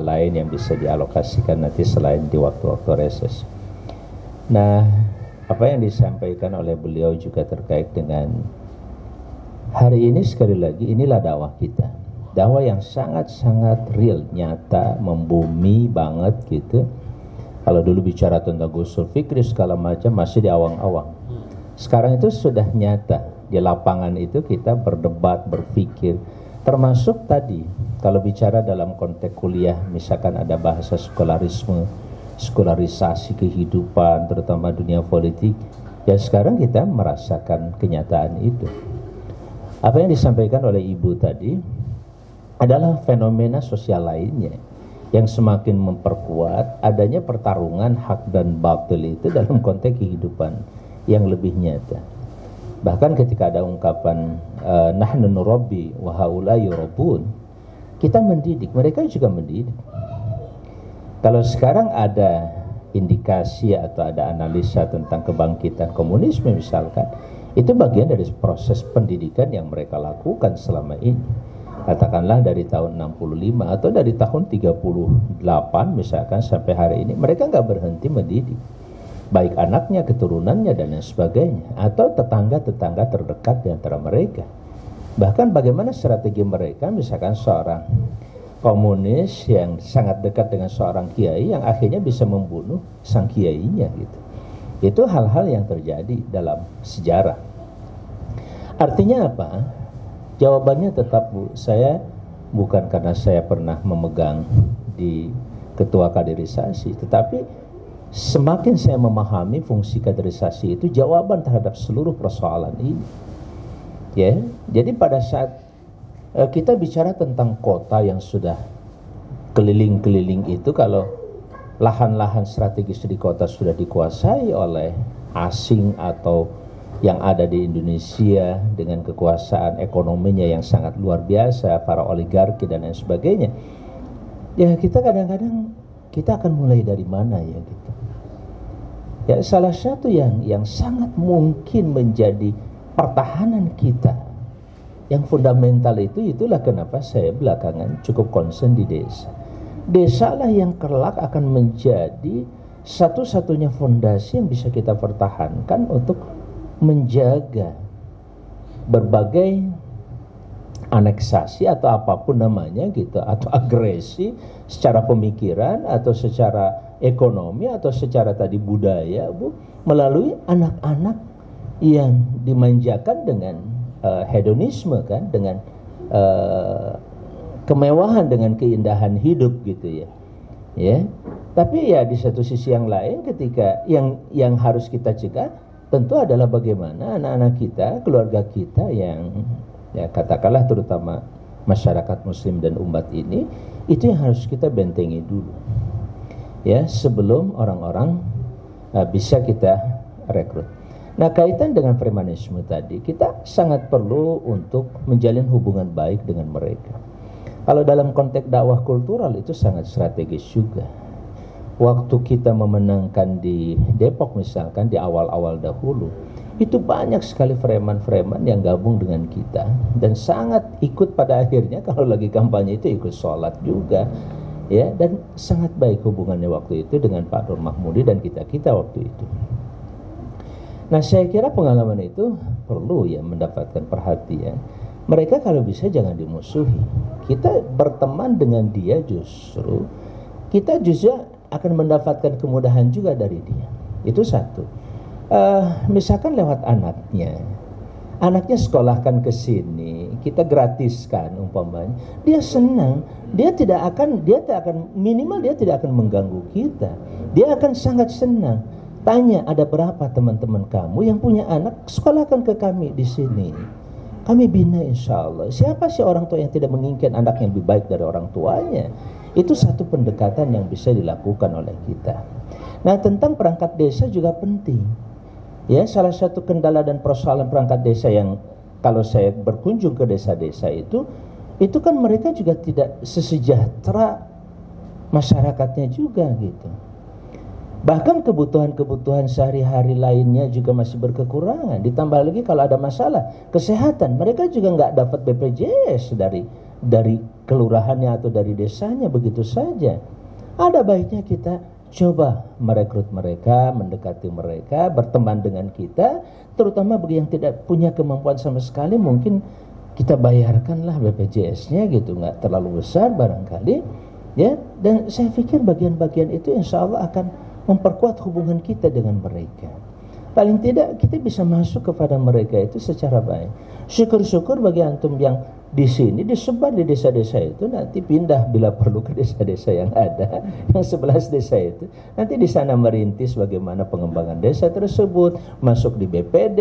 lain yang bisa dialokasikan nanti selain di waktu-waktu reses. Nah, apa yang disampaikan oleh beliau juga terkait dengan hari ini, sekali lagi inilah dakwah kita. Dakwah yang sangat-sangat real, nyata, membumi banget gitu. Kalau dulu bicara tentang usul fikri segala macam masih di awang-awang. Sekarang itu sudah nyata. Di lapangan itu kita berdebat, berpikir. Termasuk tadi, kalau bicara dalam konteks kuliah, misalkan ada bahasa sekularisme, sekularisasi kehidupan, terutama dunia politik. Ya sekarang kita merasakan kenyataan itu. Apa yang disampaikan oleh Ibu tadi adalah fenomena sosial lainnya yang semakin memperkuat adanya pertarungan hak dan batil itu dalam konteks kehidupan yang lebih nyata. Bahkan ketika ada ungkapan nahnu nurabbi wa haula yurabbun, kita mendidik, mereka juga mendidik. Kalau sekarang ada indikasi atau ada analisa tentang kebangkitan komunisme misalkan, itu bagian dari proses pendidikan yang mereka lakukan selama ini. Katakanlah dari tahun 65 atau dari tahun 38 misalkan sampai hari ini, mereka nggak berhenti mendidik, baik anaknya, keturunannya dan lain sebagainya, atau tetangga-tetangga terdekat di antara mereka. Bahkan bagaimana strategi mereka, misalkan seorang komunis yang sangat dekat dengan seorang kiai yang akhirnya bisa membunuh sang kiainya gitu. Itu hal-hal yang terjadi dalam sejarah. Artinya apa? Jawabannya tetap Bu, saya bukan karena saya pernah memegang di ketua kaderisasi, tetapi semakin saya memahami fungsi kaderisasi itu jawaban terhadap seluruh persoalan ini. Ya, jadi pada saat kita bicara tentang kota yang sudah keliling-keliling itu, kalau lahan-lahan strategis di kota sudah dikuasai oleh asing atau yang ada di Indonesia dengan kekuasaan ekonominya yang sangat luar biasa, para oligarki dan lain sebagainya, ya kita kadang-kadang kita akan mulai dari mana ya gitu. Ya salah satu yang sangat mungkin menjadi pertahanan kita yang fundamental itulah kenapa saya belakangan cukup concern di desa. Desalah yang kelak akan menjadi satu-satunya fondasi yang bisa kita pertahankan untuk menjaga berbagai aneksasi atau apapun namanya gitu, atau agresi secara pemikiran atau secara ekonomi atau secara tadi budaya, Bu, melalui anak-anak yang dimanjakan dengan hedonisme kan, dengan kemewahan, dengan keindahan hidup gitu ya. Ya. Tapi ya di satu sisi yang lain, ketika yang harus kita cegah tentu adalah bagaimana anak-anak kita, keluarga kita yang ya katakanlah terutama masyarakat muslim dan umat ini, itu yang harus kita bentengi dulu ya, sebelum orang-orang bisa kita rekrut. Nah, kaitan dengan premanisme tadi, kita sangat perlu untuk menjalin hubungan baik dengan mereka. Kalau dalam konteks dakwah kultural itu sangat strategis juga. Waktu kita memenangkan di Depok misalkan, di awal-awal dahulu, itu banyak sekali preman-preman yang gabung dengan kita dan sangat ikut pada akhirnya, kalau lagi kampanye itu ikut sholat juga ya, dan sangat baik hubungannya waktu itu dengan Pak Nur Mahmudi dan kita waktu itu. Nah, saya kira pengalaman itu perlu ya mendapatkan perhatian. Mereka kalau bisa jangan dimusuhi. Kita berteman dengan dia, justru kita juga akan mendapatkan kemudahan juga dari dia. Itu satu. Misalkan lewat anaknya sekolahkan ke sini, kita gratiskan umpamanya, dia senang, dia tidak akan minimal dia tidak akan mengganggu kita, dia akan sangat senang. Tanya, ada berapa teman-teman kamu yang punya anak, sekolahkan ke kami di sini, kami bina insya Allah. Siapa sih orang tua yang tidak menginginkan anak yang lebih baik dari orang tuanya? Itu satu pendekatan yang bisa dilakukan oleh kita. Nah, tentang perangkat desa juga penting. Ya, salah satu kendala dan persoalan perangkat desa yang kalau saya berkunjung ke desa-desa itu kan mereka juga tidak sesejahtera masyarakatnya juga gitu. Bahkan kebutuhan-kebutuhan sehari-hari lainnya juga masih berkekurangan. Ditambah lagi kalau ada masalah kesehatan, mereka juga nggak dapat BPJS dari kelurahannya atau dari desanya begitu saja. Ada baiknya kita coba merekrut mereka, mendekati mereka, berteman dengan kita, terutama bagi yang tidak punya kemampuan sama sekali, mungkin kita bayarkanlah BPJS-nya gitu, nggak terlalu besar barangkali, ya. Dan saya pikir bagian-bagian itu insya Allah akan memperkuat hubungan kita dengan mereka. Paling tidak kita bisa masuk kepada mereka itu secara baik. Syukur-syukur bagi antum yang di sini disebar di desa-desa itu, nanti pindah bila perlu ke desa-desa yang ada, yang 11 desa itu, nanti di sana merintis bagaimana pengembangan desa tersebut, masuk di BPD,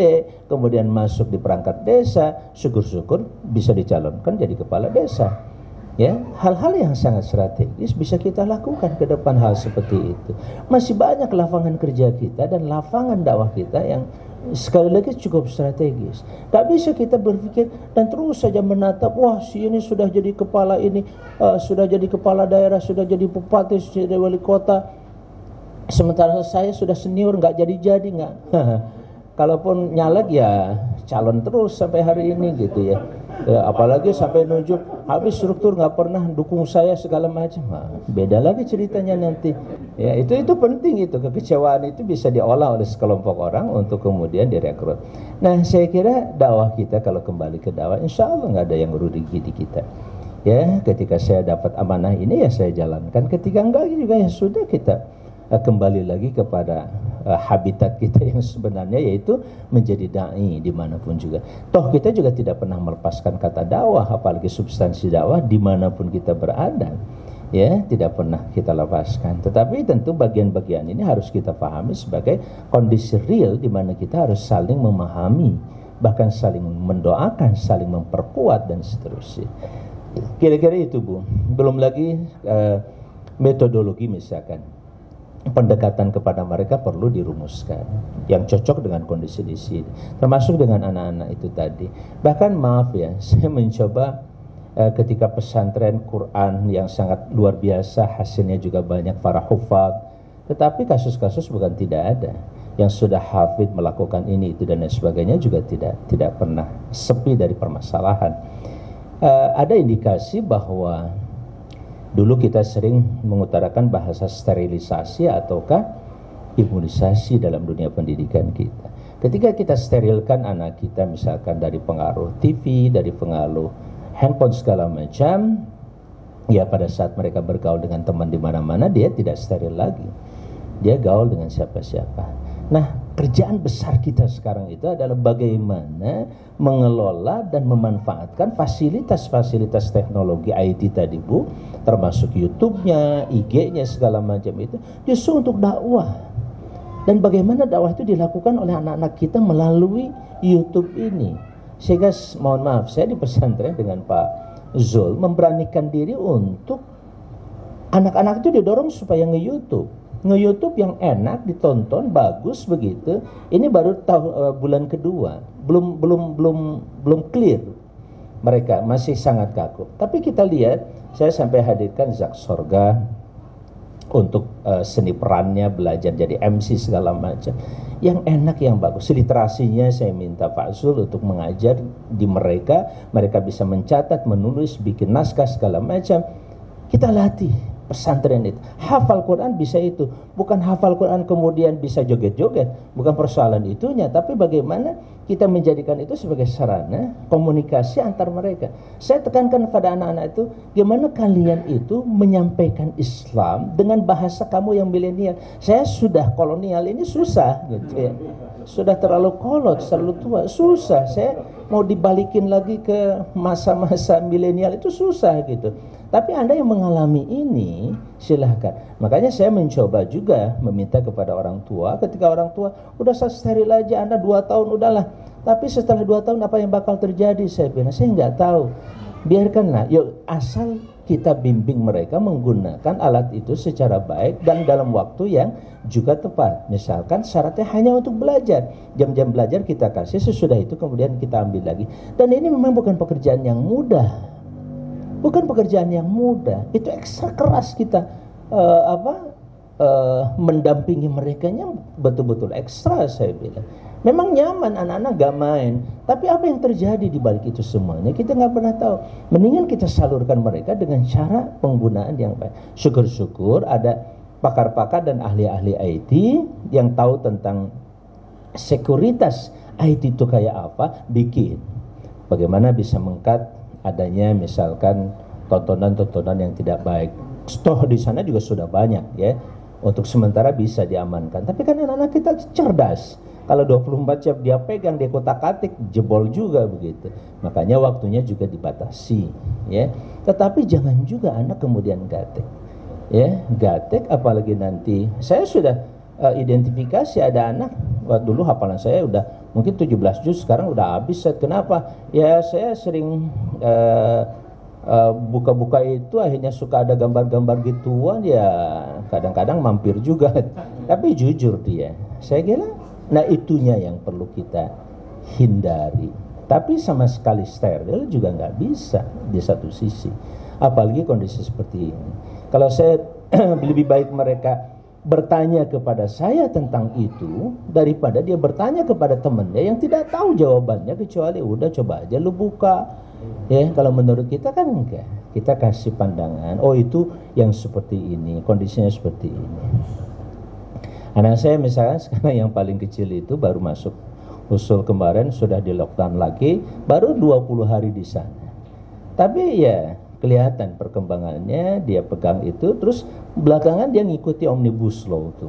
kemudian masuk di perangkat desa, syukur-syukur bisa dicalonkan jadi kepala desa. Ya, hal-hal yang sangat strategis bisa kita lakukan ke depan, hal seperti itu. Masih banyak lapangan kerja kita dan lapangan dakwah kita yang sekali lagi cukup strategis. Tak bisa kita berpikir dan terus saja menatap, wah si ini sudah jadi kepala ini, sudah jadi kepala daerah, sudah jadi bupati, sudah jadi wali kota, sementara saya sudah senior, nggak jadi nggak. Kalaupun nyaleg ya calon terus sampai hari ini gitu ya. Ya, apalagi sampai nunjuk habis struktur nggak pernah dukung saya segala macam. Nah, beda lagi ceritanya nanti. Ya, itu penting, itu kekecewaan itu bisa diolah oleh sekelompok orang untuk kemudian direkrut. Nah, saya kira dakwah kita kalau kembali ke dakwah, insya Allah nggak ada yang merugi di kita. Ya, ketika saya dapat amanah ini ya saya jalankan. Ketika enggak juga ya sudah, kita kembali lagi kepada habitat kita yang sebenarnya, yaitu menjadi dai dimanapun juga. Toh kita juga tidak pernah melepaskan kata dakwah, apalagi substansi dakwah dimanapun kita berada, ya tidak pernah kita lepaskan. Tetapi tentu bagian-bagian ini harus kita pahami sebagai kondisi real di mana kita harus saling memahami, bahkan saling mendoakan, saling memperkuat dan seterusnya. Kira-kira itu, Bu. Belum lagi metodologi misalkan. Pendekatan kepada mereka perlu dirumuskan yang cocok dengan kondisi di sini, termasuk dengan anak-anak itu tadi. Bahkan maaf ya, saya mencoba ketika pesantren Quran yang sangat luar biasa, hasilnya juga banyak para hufaz, tetapi kasus-kasus bukan tidak ada yang sudah hafid melakukan ini itu dan lain sebagainya, juga tidak pernah sepi dari permasalahan. Ada indikasi bahwa dulu kita sering mengutarakan bahasa sterilisasi ataukah imunisasi dalam dunia pendidikan kita. Ketika kita sterilkan anak kita misalkan dari pengaruh TV, dari pengaruh handphone segala macam, ya pada saat mereka bergaul dengan teman di mana-mana, dia tidak steril lagi. Dia gaul dengan siapa-siapa. Nah, kerjaan besar kita sekarang itu adalah bagaimana mengelola dan memanfaatkan fasilitas-fasilitas teknologi IT tadi Bu, termasuk YouTube-nya, IG-nya, segala macam itu, justru untuk dakwah. Dan bagaimana dakwah itu dilakukan oleh anak-anak kita melalui YouTube ini. Sehingga mohon maaf, saya di pesantren dengan Pak Zul memberanikan diri untuk anak-anak itu didorong supaya nge-YouTube yang enak ditonton, bagus begitu. Ini baru bulan kedua, belum clear, mereka masih sangat kaku. Tapi kita lihat, saya sampai hadirkan Zak Sorga untuk seni perannya, belajar jadi MC segala macam, yang enak, yang bagus. Literasinya saya minta Pak Zul untuk mengajar di mereka bisa mencatat, menulis, bikin naskah segala macam. Kita latih pesantren itu. Hafal Quran bisa itu. Bukan hafal Quran kemudian bisa joget-joget. Bukan persoalan itunya. Tapi bagaimana kita menjadikan itu sebagai sarana komunikasi antar mereka. Saya tekankan pada anak-anak itu, gimana kalian itu menyampaikan Islam dengan bahasa kamu yang milenial. Saya sudah kolonial, ini susah gitu ya. Sudah terlalu kolot, terlalu tua, susah. Saya mau dibalikin lagi ke masa-masa milenial itu susah gitu. Tapi Anda yang mengalami ini, silahkan. Makanya saya mencoba juga meminta kepada orang tua, ketika orang tua, udah steril aja, Anda 2 tahun udahlah. Tapi setelah 2 tahun apa yang bakal terjadi? Saya bilang, saya nggak tahu. Biarkanlah, yuk asal kita bimbing mereka menggunakan alat itu secara baik dan dalam waktu yang juga tepat. Misalkan syaratnya hanya untuk belajar. Jam-jam belajar kita kasih, sesudah itu kemudian kita ambil lagi. Dan ini memang bukan pekerjaan yang mudah. Bukan pekerjaan yang mudah, itu ekstra keras kita mendampingi mereka nya betul-betul ekstra saya bilang. Memang nyaman anak-anak gak main, tapi apa yang terjadi di balik itu semuanya kita nggak pernah tahu. Mendingan kita salurkan mereka dengan cara penggunaan yang baik. Syukur-syukur ada pakar-pakar dan ahli-ahli IT yang tahu tentang sekuritas IT itu kayak apa, bikin. Bagaimana bisa mengkat adanya misalkan tontonan-tontonan yang tidak baik. Toh di sana juga sudah banyak ya. Untuk sementara bisa diamankan. Tapi kan anak-anak kita cerdas. Kalau 24 jam dia pegang, dia kotak-katik, jebol juga begitu. Makanya waktunya juga dibatasi ya. Tetapi jangan juga anak kemudian gatek. Ya, gatek apalagi nanti. Saya sudah identifikasi ada anak, dulu hafalan saya udah mungkin 17 juz, sekarang udah habis. Kenapa? Ya saya sering buka-buka itu akhirnya suka ada gambar-gambar gituan, ya kadang-kadang mampir juga. Tapi jujur dia, saya kira nah itunya yang perlu kita hindari. Tapi sama sekali steril juga nggak bisa di satu sisi, apalagi kondisi seperti ini. Kalau saya lebih baik mereka bertanya kepada saya tentang itu daripada dia bertanya kepada temannya yang tidak tahu jawabannya, kecuali udah coba aja lu buka ya. Kalau menurut kita kan enggak, kita kasih pandangan, oh itu yang seperti ini, kondisinya seperti ini. Anak saya misalnya sekarang yang paling kecil itu baru masuk usul kemarin, sudah di lockdown lagi, baru 20 hari di sana. Tapi ya kelihatan perkembangannya, dia pegang itu, terus belakangan dia ngikuti Omnibus Law itu.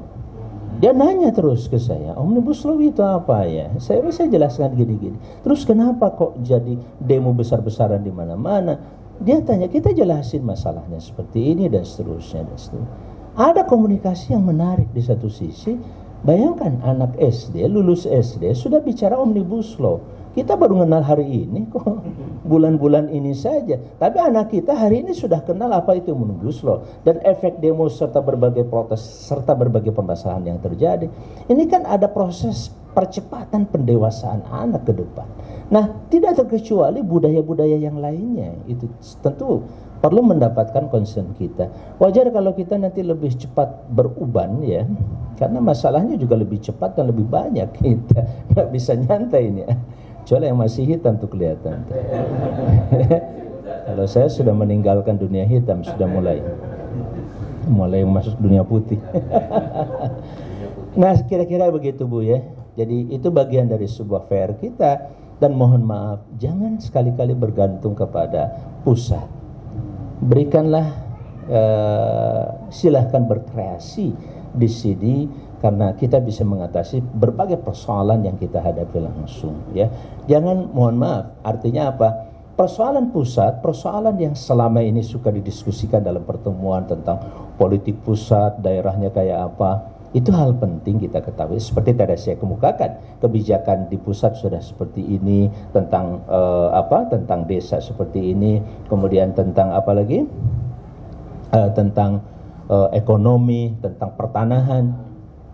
Dia nanya terus ke saya, Omnibus Law itu apa ya? Saya jelaskan gini-gini. Terus kenapa kok jadi demo besar-besaran di mana-mana? Dia tanya, kita jelasin masalahnya seperti ini dan seterusnya dan seterusnya. Ada komunikasi yang menarik di satu sisi. Bayangkan anak SD, lulus SD sudah bicara Omnibus Law. Kita baru kenal hari ini kok, bulan-bulan ini saja. Tapi anak kita hari ini sudah kenal apa itu Omnibus Law dan efek demo serta berbagai protes serta berbagai permasalahan yang terjadi. Ini kan ada proses percepatan pendewasaan anak ke depan. Nah, tidak terkecuali budaya-budaya yang lainnya. Itu tentu perlu mendapatkan concern kita. Wajar kalau kita nanti lebih cepat beruban ya, karena masalahnya juga lebih cepat dan lebih banyak. Kita nggak bisa nyantai ini ya. Kecuali yang masih hitam tuh kelihatan. Kalau saya sudah meninggalkan dunia hitam, sudah mulai masuk dunia putih. Nah, kira-kira begitu Bu ya. Jadi itu bagian dari sebuah PR kita Dan mohon maaf, jangan sekali-kali bergantung kepada pusat. Berikanlah, silahkan berkreasi di sini, karena kita bisa mengatasi berbagai persoalan yang kita hadapi langsung, ya. Jangan, mohon maaf, artinya apa? Persoalan pusat, persoalan yang selama ini suka didiskusikan dalam pertemuan tentang politik pusat, daerahnya kayak apa, itu hal penting kita ketahui. Seperti tadi saya kemukakan, kebijakan di pusat sudah seperti ini, tentang tentang desa seperti ini, kemudian tentang apa lagi? Tentang ekonomi, tentang pertanahan,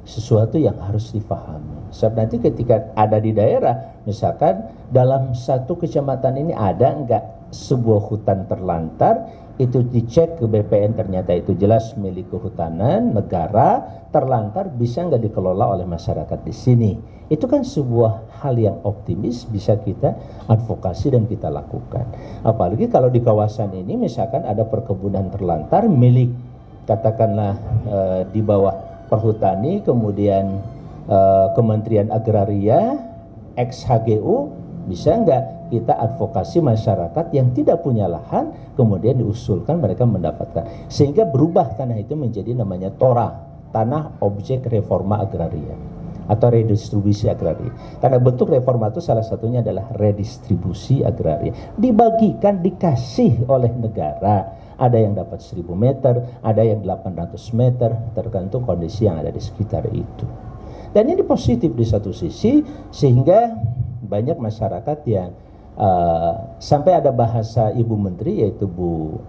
sesuatu yang harus difahami. Sebab nanti ketika ada di daerah, misalkan dalam satu kecamatan ini ada enggak sebuah hutan terlantar, itu dicek ke BPN, ternyata itu jelas milik kehutanan negara, terlantar, bisa enggak dikelola oleh masyarakat di sini. Itu kan sebuah hal yang optimis, bisa kita advokasi dan kita lakukan. Apalagi kalau di kawasan ini misalkan ada perkebunan terlantar milik, katakanlah di bawah Perhutani, kemudian Kementerian Agraria, ex-HGU, bisa enggak kita advokasi masyarakat yang tidak punya lahan, kemudian diusulkan mereka mendapatkan, sehingga berubah tanah itu menjadi namanya TORA, tanah objek reforma agraria atau redistribusi agraria. Karena bentuk reforma itu salah satunya adalah redistribusi agraria, dibagikan, dikasih oleh negara. Ada yang dapat 1000 meter, ada yang 800 meter, tergantung kondisi yang ada di sekitar itu. Dan ini positif di satu sisi, sehingga banyak masyarakat yang sampai ada bahasa Ibu Menteri, yaitu Bu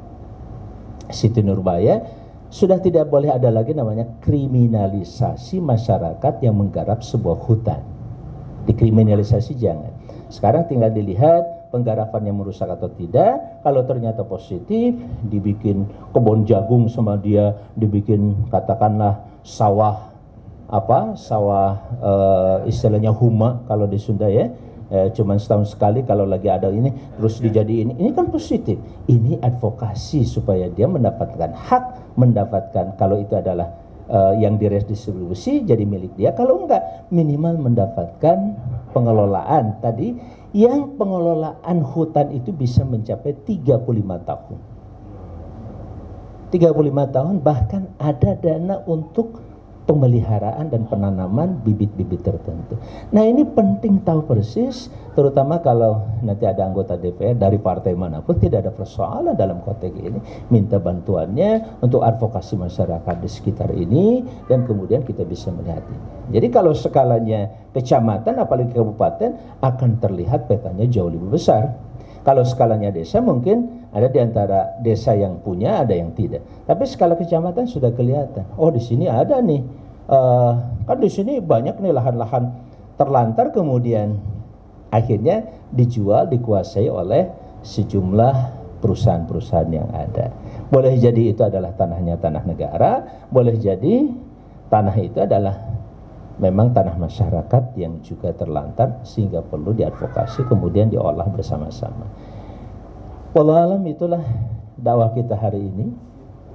Siti Nurbaya, sudah tidak boleh ada lagi namanya kriminalisasi masyarakat yang menggarap sebuah hutan. Dikriminalisasi jangan. Sekarang tinggal dilihat penggarapannya merusak atau tidak. Kalau ternyata positif, dibikin kebun jagung sama dia, dibikin katakanlah sawah istilahnya huma kalau di Sunda, ya, cuman setahun sekali kalau lagi ada ini, terus dijadiin, ini kan positif. Ini advokasi supaya dia mendapatkan hak, mendapatkan, kalau itu adalah yang diredistribusi jadi milik dia, kalau enggak minimal mendapatkan pengelolaan tadi, yang pengelolaan hutan itu bisa mencapai 35 tahun. 35 tahun, bahkan ada dana untuk pemeliharaan dan penanaman bibit-bibit tertentu. Nah, ini penting tahu persis, terutama kalau nanti ada anggota DPR dari partai manapun, tidak ada persoalan dalam konteks ini, minta bantuannya untuk advokasi masyarakat di sekitar ini, dan kemudian kita bisa melihat ini. Jadi kalau skalanya kecamatan apalagi kabupaten, akan terlihat petanya jauh lebih besar. Kalau skalanya desa mungkin ada di antara desa yang punya, ada yang tidak. Tapi skala kecamatan sudah kelihatan. Oh, di sini ada nih. Kan di sini banyak nih lahan-lahan terlantar, kemudian akhirnya dijual, dikuasai oleh sejumlah perusahaan-perusahaan yang ada. Boleh jadi itu adalah tanahnya tanah negara, boleh jadi tanah itu adalah memang tanah masyarakat yang juga terlantar, sehingga perlu diadvokasi kemudian diolah bersama-sama. Wallahu alam, itulah dakwah kita hari ini,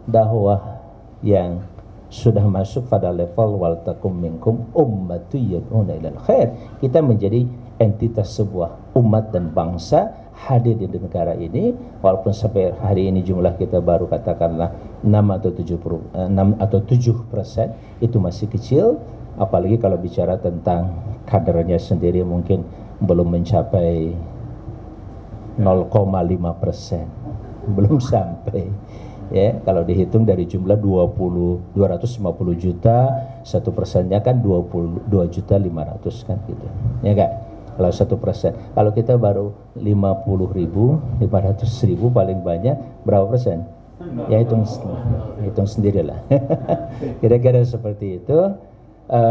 dakwah yang sudah masuk pada level wal takum minkum ummatun yad'una ilal khair. Kita menjadi entitas sebuah umat dan bangsa hadir di negara ini, walaupun sampai hari ini jumlah kita baru katakanlah 6 atau 7%, itu masih kecil. Apalagi kalau bicara tentang kadernya sendiri mungkin belum mencapai 0,5%, belum sampai. Ya, kalau dihitung dari jumlah 250 juta, 1%-nya kan 22.500.000 kan gitu. Ya enggak? Kalau 1%. Kalau kita baru 50.000, paling banyak berapa persen? Ya hitung sendirilah. Kira-kira seperti itu.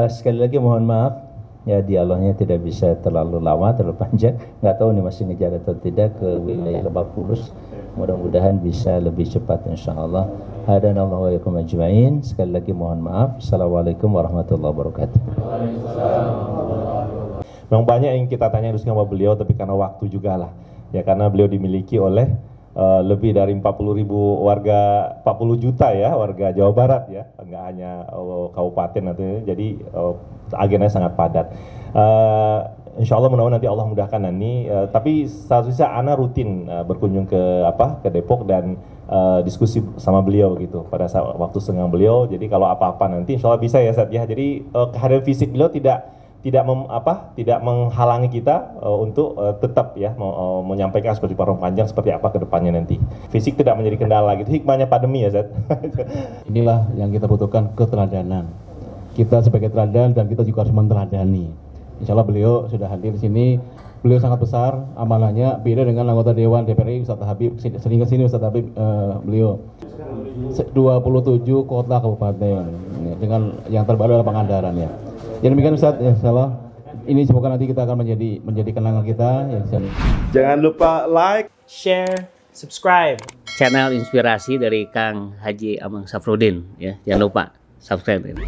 Sekali lagi mohon maaf, ya dialognya tidak bisa terlalu lama, terlalu panjang. Nggak tahu nih masih ngejar atau tidak ke wilayah Lebak Bulus. Mudah-mudahan bisa lebih cepat insyaallah. Hadanallahu wa iyyakum ajmain. Sekali lagi mohon maaf. Assalamualaikum warahmatullahi wabarakatuh. Memang banyak yang kita tanya sama beliau, tapi karena waktu juga lah. Ya, karena beliau dimiliki oleh lebih dari 40.000 warga, 40 juta ya warga Jawa Barat ya, nggak hanya kabupaten nanti, jadi agendanya sangat padat. insya Allah mudah-mudahan nanti Allah mudahkan nanti. Tapi seharusnya Ana rutin berkunjung ke Depok dan diskusi sama beliau gitu pada saat waktu senggang beliau. Jadi kalau apa-apa nanti insya Allah bisa ya Ustadz ya. Jadi kehadiran fisik beliau tidak menghalangi kita untuk tetap ya menyampaikan seperti Parung Panjang seperti apa ke depannya nanti. Fisik tidak menjadi kendala gitu, hikmahnya pandemi ya Zat. Inilah yang kita butuhkan, keteladanan. Kita sebagai teladan dan kita juga harus menteladani. Insya Allah beliau sudah hadir di sini. Beliau sangat besar amanahnya, beda dengan anggota Dewan DPRI Ustadz Habib. Sering ke sini Ustadz Habib, beliau 27 kota kabupaten dengan yang terbaru adalah Pangandaran ya. Jadi demikian Ustadz, ya, insyaallah ini semoga nanti kita akan menjadi kenangan kita ya. Jangan lupa like, share, subscribe channel inspirasi dari Kang Haji Amang Safruddin ya. Jangan lupa subscribe ini.